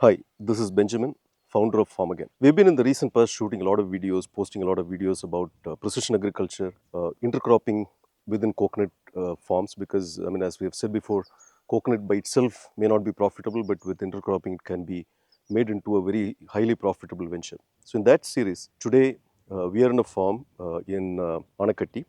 Hi, this is Benjamin, founder of Farmagain. We've been in the recent past shooting a lot of videos, posting a lot of videos about precision agriculture, intercropping within coconut farms because, as we have said before, coconut by itself may not be profitable, but with intercropping it can be made into a very highly profitable venture. So in that series, today we are in a farm in Anakatti,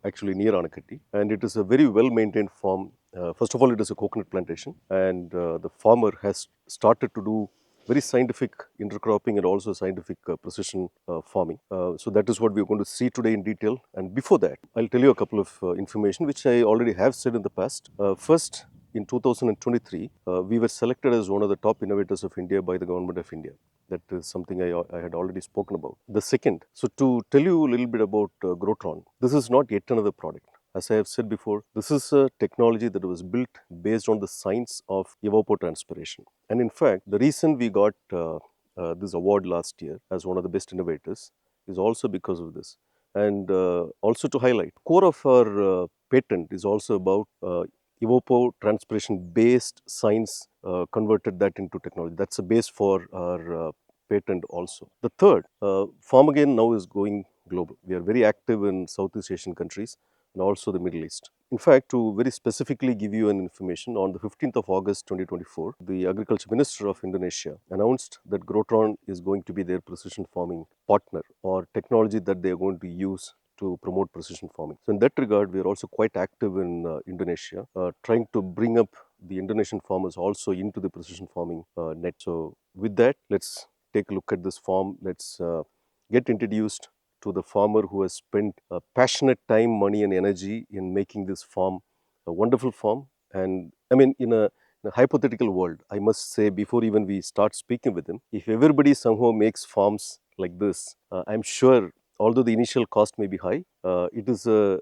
actually near Anakatti, and it is a very well maintained farm. First of all, it is a coconut plantation, and the farmer has started to do very scientific intercropping and also scientific precision farming. So that is what we are going to see today in detail. And before that, I'll tell you a couple of information which I already have said in the past. First, in 2023, we were selected as one of the top innovators of India by the government of India. That is something I had already spoken about. The second, so to tell you a little bit about Tron, this is not yet another product. As I have said before, this is a technology that was built based on the science of evapotranspiration. And in fact, the reason we got this award last year as one of the best innovators is also because of this. And also to highlight, core of our patent is also about evapotranspiration based science converted that into technology. That's a base for our patent also. The third, Farmagain now is going global. We are very active in Southeast Asian countries and also the Middle East. In fact, to very specifically give you an information, on the 15th of August 2024, the Agriculture Minister of Indonesia announced that Grotron is going to be their precision farming partner or technology that they are going to use to promote precision farming. So in that regard, we are also quite active in Indonesia, trying to bring up the Indonesian farmers also into the precision farming net. So with that, let's take a look at this farm. Let's get introduced to the farmer who has spent passionate time, money and energy in making this farm a wonderful farm. And in a hypothetical world, I must say, before even we start speaking with him, if everybody somehow makes farms like this, I'm sure, although the initial cost may be high, it is a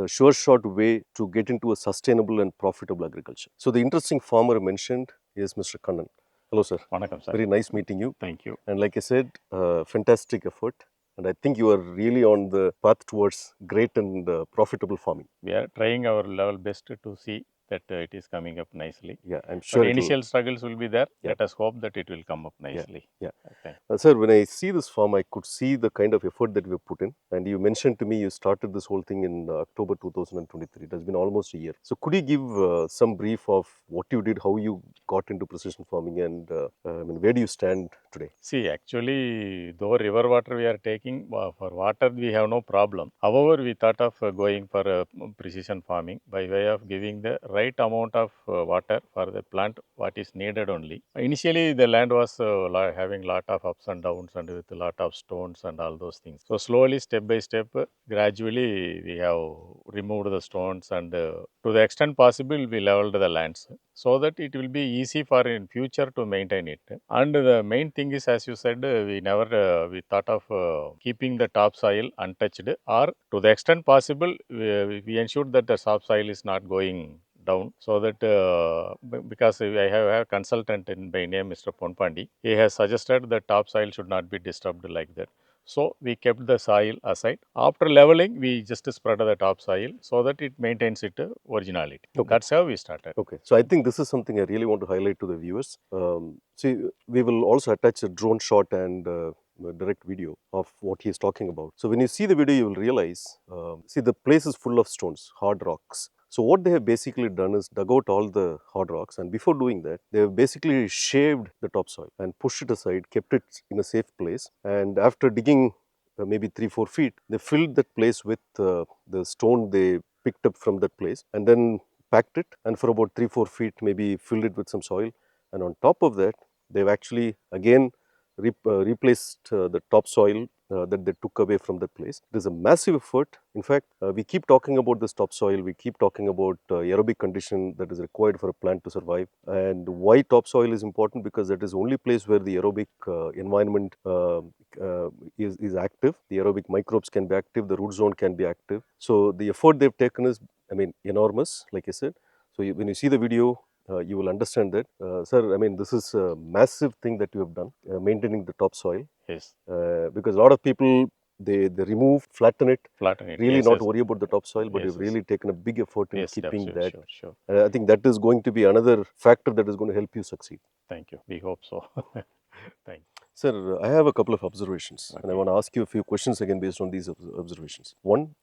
sure shot way to get into a sustainable and profitable agriculture. So the interesting farmer mentioned is Mr. Kannan. Hello, sir. Vanakkam, sir. Very nice meeting you. Thank you. And like I said, fantastic effort. And I think you are really on the path towards great and profitable farming. We are trying our level best to see that it is coming up nicely. Yeah, I'm sure. But initial struggles will be there. Yeah. Let us hope that it will come up nicely. Yeah. Okay. Sir, when I see this farm, I could see the kind of effort that we have put in. And you mentioned to me you started this whole thing in October 2023. It has been almost a year. So could you give some brief of what you did, how you got into precision farming, and where do you stand today? See, actually, though river water we are taking, for water we have no problem. However, we thought of going for precision farming by way of giving the right amount of water for the plant, what is needed only. Initially, the land was having lot of ups and downs and with a lot of stones and all those things. So slowly, step by step, gradually we have removed the stones and to the extent possible, we leveled the lands so that it will be easy for in future to maintain it. And the main thing is, as you said, we thought of keeping the topsoil untouched, or to the extent possible, we ensured that the topsoil is not going down, so that because I have a consultant by name Mr. Ponpandi, he has suggested that topsoil should not be disturbed like that. So we kept the soil aside. After leveling, we just spread the topsoil so that it maintains its originality. Okay. That's how we started. Okay. So I think this is something I really want to highlight to the viewers. See, we will also attach a drone shot and a direct video of what he is talking about. So when you see the video, you will realize, see, the place is full of stones, hard rocks. So what they have basically done is dug out all the hard rocks, and before doing that, they have basically shaved the topsoil and pushed it aside, kept it in a safe place. And after digging maybe 3-4 feet, they filled that place with the stone they picked up from that place, and then packed it, and for about 3-4 feet maybe filled it with some soil. And on top of that, they've actually again replaced the topsoil that they took away from that place. It is a massive effort. In fact, we keep talking about this topsoil, we keep talking about aerobic condition that is required for a plant to survive. And why topsoil is important? Because that is the only place where the aerobic environment is active. The aerobic microbes can be active, the root zone can be active. So the effort they've taken is, enormous, like I said. So when you see the video, you will understand that. Sir, this is a massive thing that you have done, maintaining the topsoil. Yes. Because a lot of people, they remove, flatten it, really yes, not yes. worry about the topsoil, but Yes, you've yes. really taken a big effort in Yes, keeping sure, that. sure. I think that is going to be another factor that is going to help you succeed. Thank you. We hope so. Thank you. Sir, I have a couple of observations, and I Okay. want to ask you a few questions again based on these observations. One,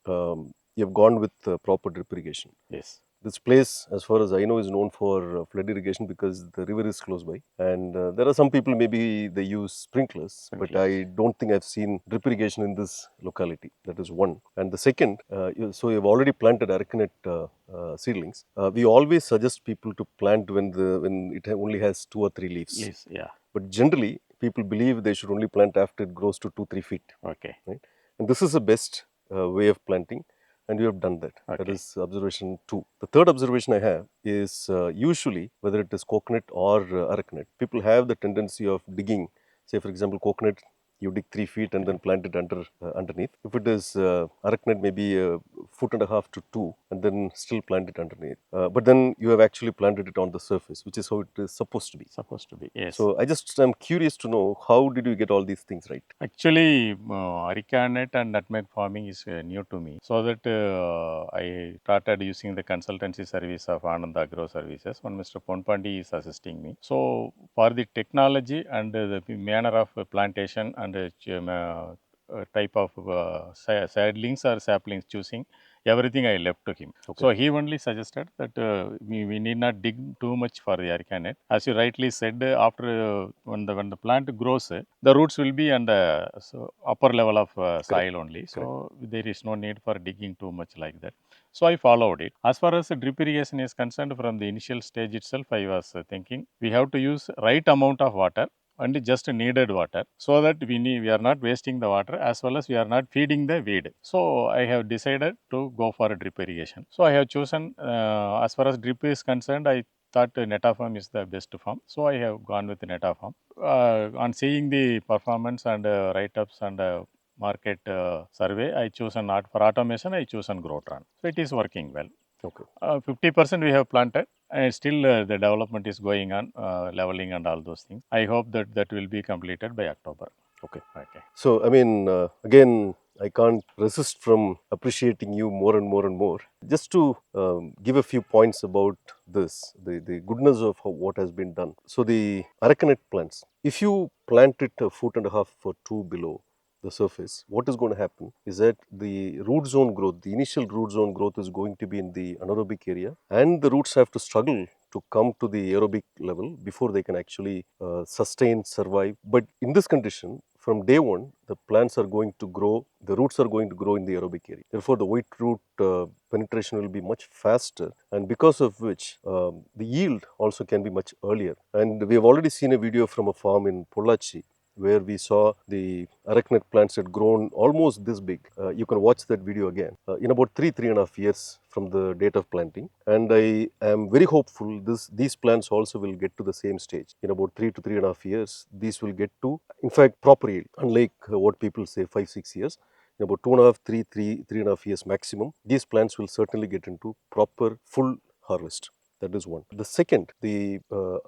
you have gone with proper drip irrigation. Yes. This place, as far as I know, is known for flood irrigation because the river is close by. And there are some people, maybe they use sprinklers, but I don't think I've seen drip irrigation in this locality. That is one. And the second, so you've already planted arecanut seedlings. We always suggest people to plant when it only has 2 or 3 leaves. Leaves. Yeah. But generally, people believe they should only plant after it grows to 2-3 feet. Okay. Right? And this is the best way of planting, and you have done that. That Okay. is observation 2. The third observation I have is usually, whether it is coconut or arecanut, people have the tendency of digging. Say, for example, coconut, you dig 3 feet and then plant it underneath. If it is arecanut, maybe a foot and a half to 2, and then still plant it underneath. But then you have actually planted it on the surface, which is how it is supposed to be. Supposed to be. Yes. So I'm curious to know, how did you get all these things right? Actually, arecanut and nutmeg farming is new to me. So that I started using the consultancy service of Anand Agro Services when Mr. Ponpandi is assisting me. So for the technology and the manner of plantation and type of seedlings or saplings choosing, everything I left to him. Okay. So he only suggested that we need not dig too much for the arecanut. As you rightly said, after when the plant grows, the roots will be on the upper level of soil only. So there is no need for digging too much like that. So I followed it. As far as drip irrigation is concerned, from the initial stage itself, I was thinking we have to use right amount of water and just needed water, so that we are not wasting the water, as well as we are not feeding the weed. So I have decided to go for a drip irrigation. So I have chosen, as far as drip is concerned, I thought Netafarm is the best farm. So I have gone with Netafarm. On seeing the performance and write-ups and market survey, I chosen not for automation, I chosen Tron. So it is working well. Okay. 50% we have planted, and still the development is going on, leveling and all those things. I hope that will be completed by October. Okay. Okay. So, I mean, again, I can't resist from appreciating you more and more and more. Just to give a few points about this, the goodness of what has been done. So, the arecanut plants, if you plant it a foot and a half or 2 below the surface, what is going to happen is that the root zone growth, the initial root zone growth is going to be in the anaerobic area, and the roots have to struggle to come to the aerobic level before they can actually sustain, survive. But in this condition, from day one, the plants are going to grow, the roots are going to grow in the aerobic area. Therefore, the white root penetration will be much faster, and because of which the yield also can be much earlier. And we have already seen a video from a farm in Pollachi, where we saw the arecanut plants had grown almost this big. You can watch that video again in about 3.5 years from the date of planting. And I am very hopeful these plants also will get to the same stage. In about 3 to 3.5 years, these will get to, in fact, proper yield, unlike what people say 5-6 years. In about 2.5, 3.5 years maximum, these plants will certainly get into proper full harvest. That is one. The second, the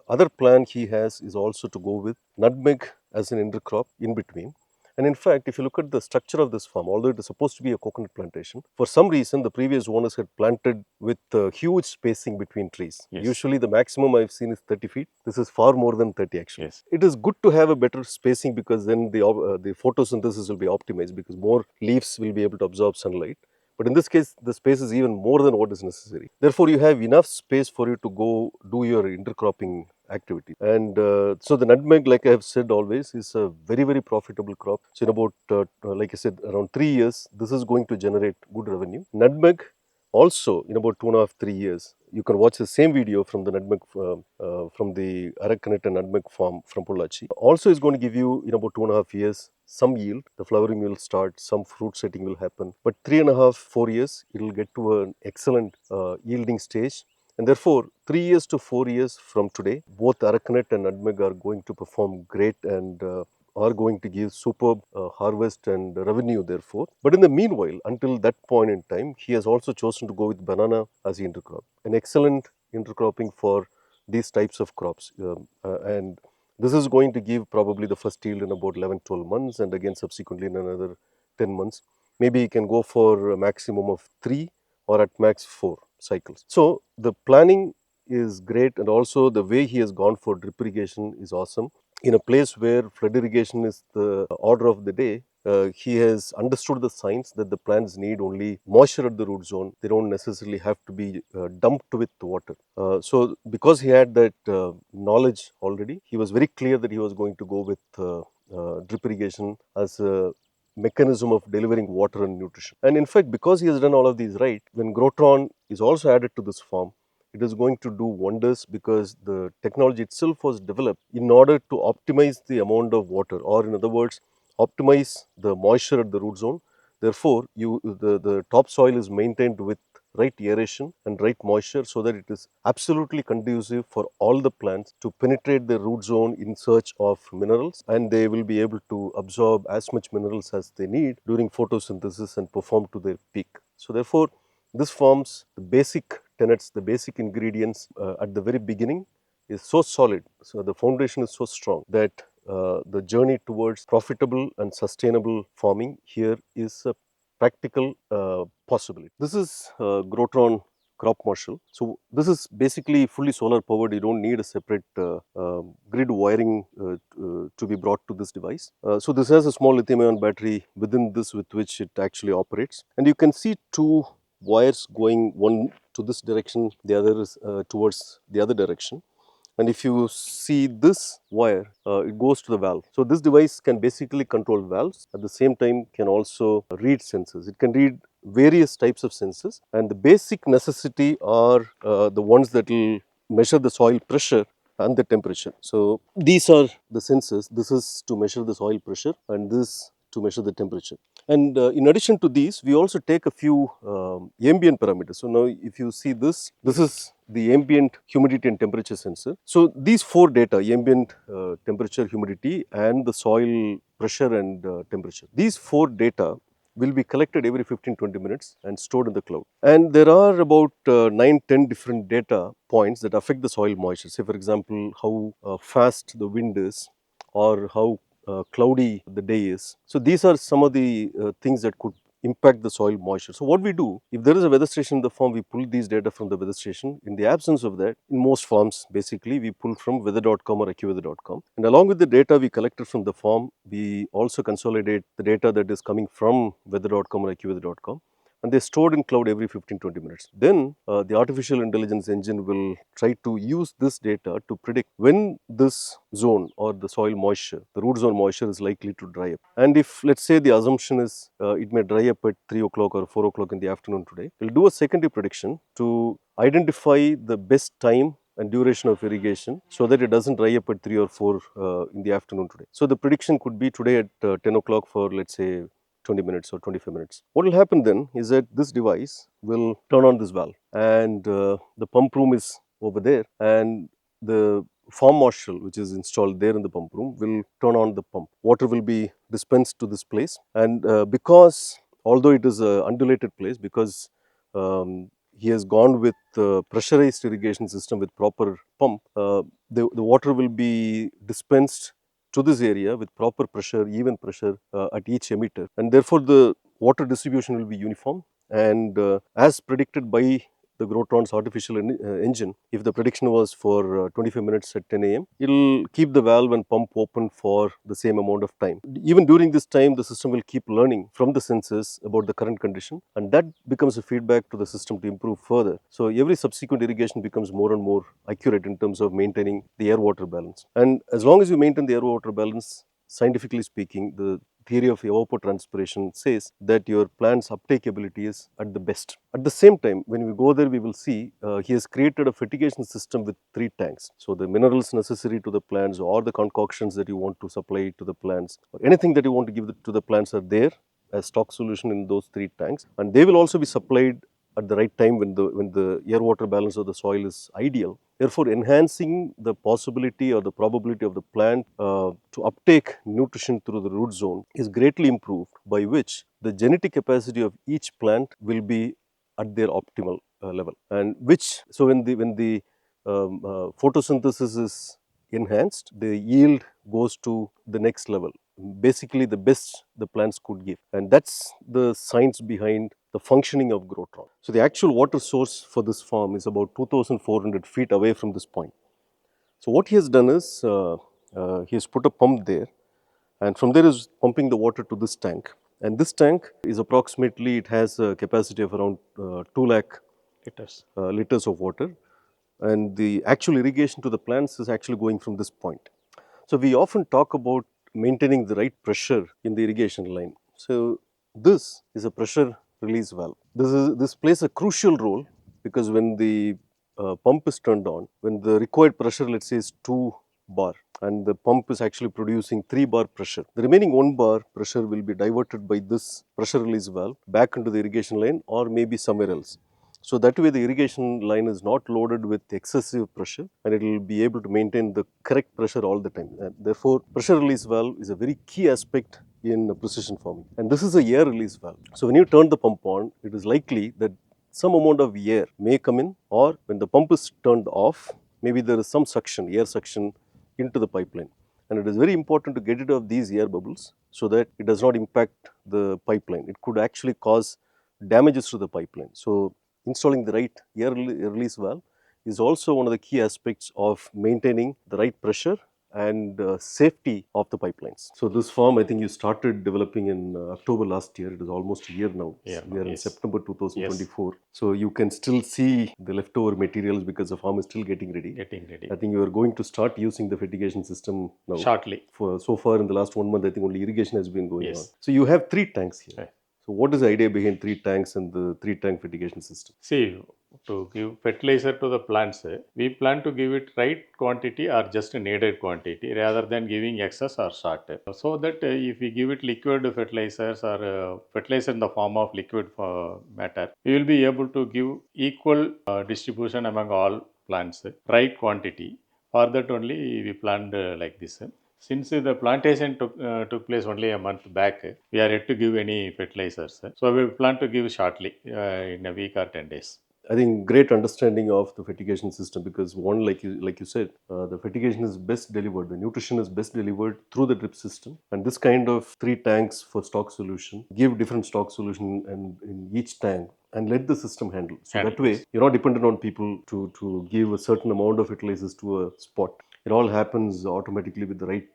other plan he has is also to go with nutmeg as an intercrop in between. And in fact, if you look at the structure of this farm, although it is supposed to be a coconut plantation, for some reason the previous owners had planted with huge spacing between trees. Yes. Usually the maximum I've seen is 30 feet. This is far more than 30 actually. Yes. It is good to have a better spacing, because then the photosynthesis will be optimized, because more leaves will be able to absorb sunlight. But in this case, the space is even more than what is necessary. Therefore, you have enough space for you to go do your intercropping activity. And so the nutmeg, like I have said always, is a very, very profitable crop. So in about, like I said, around 3 years, this is going to generate good revenue. Nutmeg also, in about 2.5-3 years, you can watch the same video from the nutmeg, from the arecanut and nutmeg farm from Pollachi. Also is going to give you, in about 2.5 years, some yield. The flowering will start, some fruit setting will happen. But 3.5-4 years, it will get to an excellent yielding stage. And therefore, 3 years to 4 years from today, both arecanut and nutmeg are going to perform great and are going to give superb harvest and revenue therefore. But in the meanwhile, until that point in time, he has also chosen to go with banana as the intercrop. An excellent intercropping for these types of crops. And this is going to give probably the first yield in about 11-12 months, and again subsequently in another 10 months. Maybe you can go for a maximum of 3 or at max 4 cycles. So the planning is great, and also the way he has gone for drip irrigation is awesome. In a place where flood irrigation is the order of the day, he has understood the science that the plants need only moisture at the root zone. They don't necessarily have to be dumped with water. So because he had that knowledge already, he was very clear that he was going to go with drip irrigation as a mechanism of delivering water and nutrition. And in fact, because he has done all of these right, when Grotron is also added to this farm, it is going to do wonders, because the technology itself was developed in order to optimize the amount of water, or in other words, optimize the moisture at the root zone. Therefore, the topsoil is maintained with right aeration and right moisture, so that it is absolutely conducive for all the plants to penetrate the root zone in search of minerals, and they will be able to absorb as much minerals as they need during photosynthesis and perform to their peak. So therefore, this forms the basic tenets, the basic ingredients at the very beginning is so solid. So the foundation is so strong that the journey towards profitable and sustainable farming here is a practical possibility. This is Grotron crop marshal. So this is basically fully solar powered. You don't need a separate grid wiring to be brought to this device. So this has a small lithium ion battery within this, with which it actually operates. And you can see two wires going, one to this direction, the other is towards the other direction. And if you see this wire, it goes to the valve. So this device can basically control valves, at the same time can also read sensors. It can read various types of sensors, and the basic necessity are the ones that will measure the soil pressure and the temperature. So these are the sensors. This is to measure the soil pressure, and this to measure the temperature. And in addition to these, we also take a few ambient parameters. So now if you see this, this is the ambient humidity and temperature sensor. So these four data, ambient temperature, humidity, and the soil pressure and temperature, these four data will be collected every 15-20 minutes and stored in the cloud. And there are about 9-10 different data points that affect the soil moisture. Say for example, how fast the wind is, or how cloudy the day is. So these are some of the things that could impact the soil moisture. So what we do, if there is a weather station in the farm, we pull these data from the weather station. In the absence of that, in most farms, basically, we pull from weather.com or AccuWeather.com. And along with the data we collected from the farm, we also consolidate the data that is coming from weather.com or AccuWeather.com, and they're stored in cloud every 15-20 minutes. Then the artificial intelligence engine will try to use this data to predict when this zone or the soil moisture, the root zone moisture, is likely to dry up. And if, let's say, the assumption is it may dry up at 3 o'clock or 4 o'clock in the afternoon today, we'll do a secondary prediction to identify the best time and duration of irrigation, so that it doesn't dry up at 3 or 4 in the afternoon today. So the prediction could be today at 10 o'clock for, let's say, 20 minutes or 25 minutes. What will happen then is that this device will turn on this valve, and the pump room is over there, and the farm marshal, which is installed there in the pump room, will turn on the pump. Water will be dispensed to this place, and because, although it is an undulated place, because he has gone with pressurized irrigation system with proper pump, the water will be dispensed to this area with proper pressure, even pressure at each emitter, and therefore the water distribution will be uniform. And as predicted by the Grotron's artificial engine, if the prediction was for 25 minutes at 10 a.m., it will keep the valve and pump open for the same amount of time. Even during this time, the system will keep learning from the sensors about the current condition, and that becomes a feedback to the system to improve further. So every subsequent irrigation becomes more and more accurate in terms of maintaining the air-water balance. And as long as you maintain the air-water balance, scientifically speaking, the theory of evapotranspiration says that your plant's uptake ability is at the best. At the same time, when we go there, we will see he has created a fertigation system with 3 tanks. So the minerals necessary to the plants, or the concoctions that you want to supply to the plants, or anything that you want to give to the plants, are there as stock solution in those 3 tanks, and they will also be supplied at the right time when the air water balance of the soil is ideal, therefore enhancing the possibility or the probability of the plant to uptake nutrition through the root zone is greatly improved, by which the genetic capacity of each plant will be at their optimal level, and which, so when the photosynthesis is enhanced, the yield goes to the next level, basically the best the plants could give. And that's the science behind the functioning of Tron. So the actual water source for this farm is about 2,400 feet away from this point. So what he has done is he has put a pump there, and from there is pumping the water to this tank. And this tank is approximately, it has a capacity of around 2 lakh liters of water, and the actual irrigation to the plants is actually going from this point. So we often talk about maintaining the right pressure in the irrigation line. So this is a pressure release valve. This plays a crucial role because when the pump is turned on, when the required pressure, let's say, is 2 bar, and the pump is actually producing 3 bar pressure, the remaining 1 bar pressure will be diverted by this pressure release valve back into the irrigation line or maybe somewhere else. So that way the irrigation line is not loaded with excessive pressure, and it will be able to maintain the correct pressure all the time. And therefore, pressure release valve is a very key aspect in precision farming. And this is a air release valve. So when you turn the pump on, it is likely that some amount of air may come in, or when the pump is turned off, maybe there is some suction, air suction into the pipeline. And it is very important to get rid of these air bubbles so that it does not impact the pipeline. It could actually cause damages to the pipeline. So installing the right air release valve is also one of the key aspects of maintaining the right pressure and safety of the pipelines. So this farm, I think you started developing in October last year. It is almost a year now. Yeah, we are in yes. September 2024. Yes. So you can still see the leftover materials because the farm is still getting ready. I think you are going to start using the fertigation system now. Shortly. So far in the last 1 month, I think only irrigation has been going on. So you have 3 tanks here. Right. So what is the idea behind 3 tanks and the 3 tank fertigation system? See, to give fertilizer to the plants, we plan to give it right quantity or just needed quantity rather than giving excess or short. So that if we give it liquid fertilizers or fertilizer in the form of liquid matter, we will be able to give equal distribution among all plants, right quantity. For that only we planned like this. Since the plantation took place only a month back, we are yet to give any fertilizers. So we plan to give shortly in a week or 10 days. I think great understanding of the fertigation system, because one, like you said, the fertigation is best delivered, the nutrition is best delivered through the drip system, and this kind of 3 tanks for stock solution, give different stock solution and in each tank and let the system handle. So that way you're not dependent on people to give a certain amount of fertilizers to a spot. It all happens automatically with the right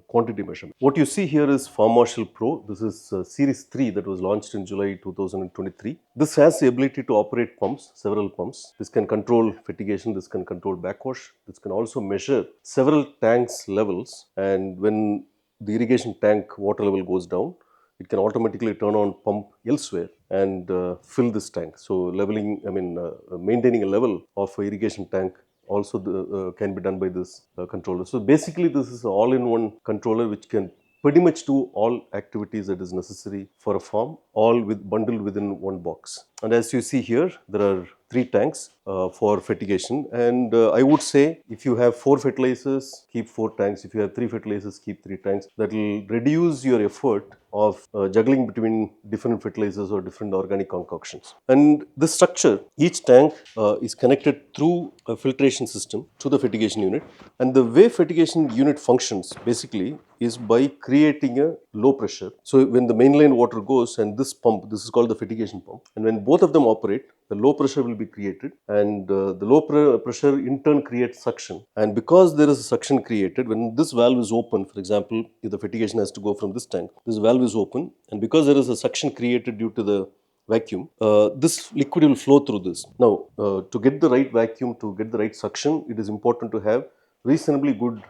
quantity measurement. What you see here is Farm Marshal Pro. This is Series 3 that was launched in July 2023. This has the ability to operate pumps, several pumps. This can control fertigation, this can control backwash, this can also measure several tanks levels, and when the irrigation tank water level goes down, it can automatically turn on pump elsewhere and fill this tank. So maintaining a level of irrigation tank also can be done by this controller. So basically this is an all-in-one controller which can pretty much do all activities that is necessary for a farm, all bundled within one box. And as you see here, there are 3 tanks for fertigation, and I would say if you have 4 fertilizers, keep 4 tanks. If you have 3 fertilizers, keep 3 tanks. That will reduce your effort of juggling between different fertilizers or different organic concoctions. And this structure, each tank is connected through a filtration system to the fertigation unit, and the way fertigation unit functions basically is by creating a low pressure. So when the mainline water goes and this pump, this is called the fertigation pump, and when both of them operate, the low pressure will be created, and the low pressure in turn creates suction. And because there is a suction created, when this valve is open, for example, if the fertigation has to go from this tank, this valve is open, and because there is a suction created due to the vacuum, this liquid will flow through this. Now, to get the right vacuum, to get the right suction, it is important to have reasonably good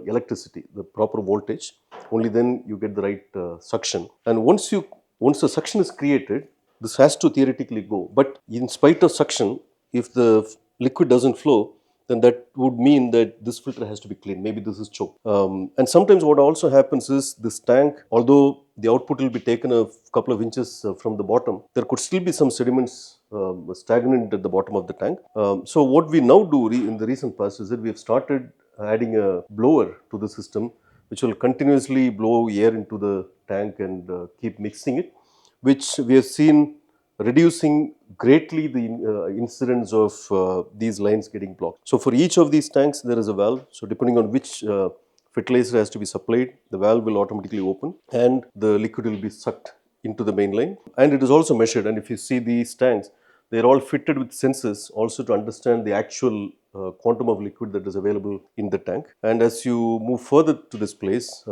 electricity, the proper voltage. Only then you get the right suction. And once the suction is created, this has to theoretically go. But in spite of suction, if the liquid doesn't flow, then that would mean that this filter has to be clean. Maybe this is choked. And sometimes what also happens is this tank, although the output will be taken a couple of inches from the bottom, there could still be some sediments stagnant at the bottom of the tank. So what we now do in the recent past is that we have started adding a blower to the system, which will continuously blow air into the tank and keep mixing it, which we have seen reducing greatly the incidence of these lines getting blocked. So for each of these tanks, there is a valve. So depending on which fertilizer has to be supplied, the valve will automatically open and the liquid will be sucked into the main line, and it is also measured. And if you see these tanks, they're all fitted with sensors also to understand the actual quantum of liquid that is available in the tank. And as you move further to this place,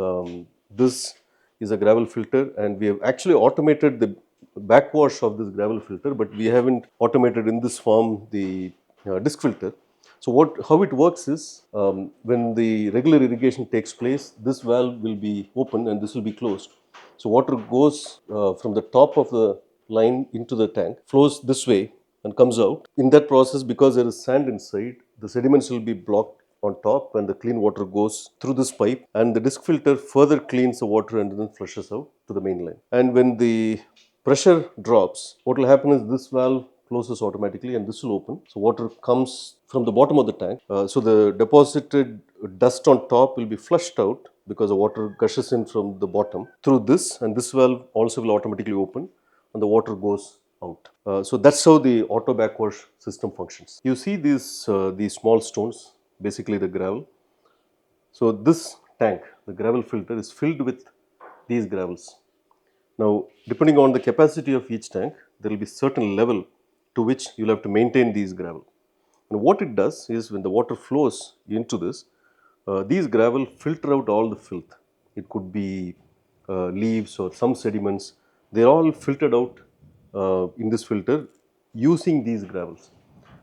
this is a gravel filter, and we have actually automated the backwash of this gravel filter, but we haven't automated in this form the disc filter. So how it works is, when the regular irrigation takes place, this valve will be open and this will be closed. So water goes from the top of the line into the tank, flows this way and comes out. In that process, because there is sand inside, the sediments will be blocked on top and the clean water goes through this pipe, and the disc filter further cleans the water and then flushes out to the main line. And when the pressure drops, what will happen is this valve closes automatically and this will open. So water comes from the bottom of the tank. So the deposited dust on top will be flushed out because the water gushes in from the bottom through this, and this valve also will automatically open and the water goes out. So that's how the auto backwash system functions. You see these small stones, basically the gravel. So this tank, the gravel filter, is filled with these gravels. Now, depending on the capacity of each tank, there will be certain level to which you will have to maintain these gravel. And what it does is, when the water flows into this, these gravel filter out all the filth. It could be leaves or some sediments. They are all filtered out in this filter using these gravels.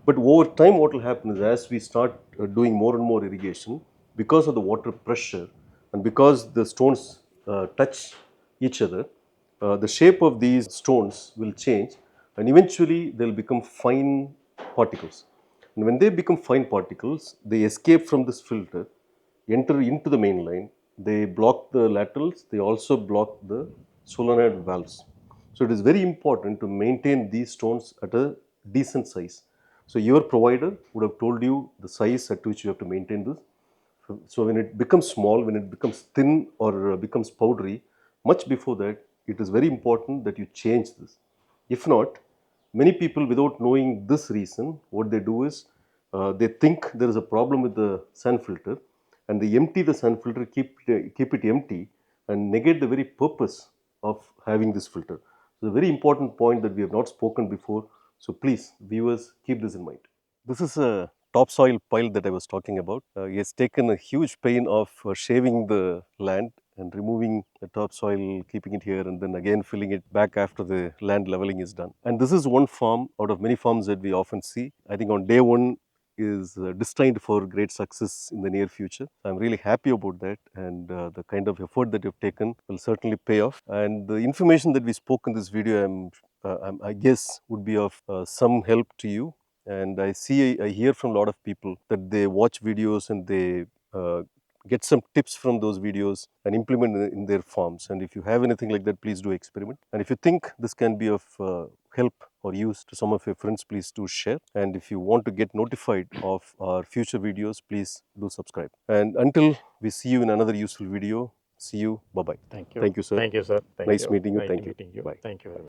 But over time, what will happen is, as we start doing more and more irrigation, because of the water pressure and because the stones touch each other, the shape of these stones will change, and eventually they'll become fine particles. And when they become fine particles, they escape from this filter, enter into the main line, they block the laterals, they also block the solenoid valves. So it is very important to maintain these stones at a decent size. So your provider would have told you the size at which you have to maintain this. So when it becomes small, when it becomes thin or becomes powdery, much before that, it is very important that you change this. If not, many people, without knowing this reason, what they do is, they think there is a problem with the sand filter, and they empty the sand filter, keep it empty, and negate the very purpose of having this filter. So, a very important point that we have not spoken before. So, please, viewers, keep this in mind. This is a topsoil pile that I was talking about. He has taken a huge pain of shaving the land and removing the topsoil, keeping it here, and then again filling it back after the land leveling is done. And this is one farm out of many farms that we often see. I think on day one is destined for great success in the near future. I'm really happy about that, and the kind of effort that you've taken will certainly pay off. And the information that we spoke in this video, I guess, would be of some help to you. And I hear from a lot of people that they watch videos and they get some tips from those videos and implement in their farms. And if you have anything like that, please do experiment. And if you think this can be of help or use to some of your friends, please do share. And if you want to get notified of our future videos, please do subscribe. And until we see you in another useful video, see you. Bye bye. Thank you. Thank you, sir. Thank you, sir. Thank Nice you. meeting you. Nice Thank you. meeting you. Bye. Thank you very much.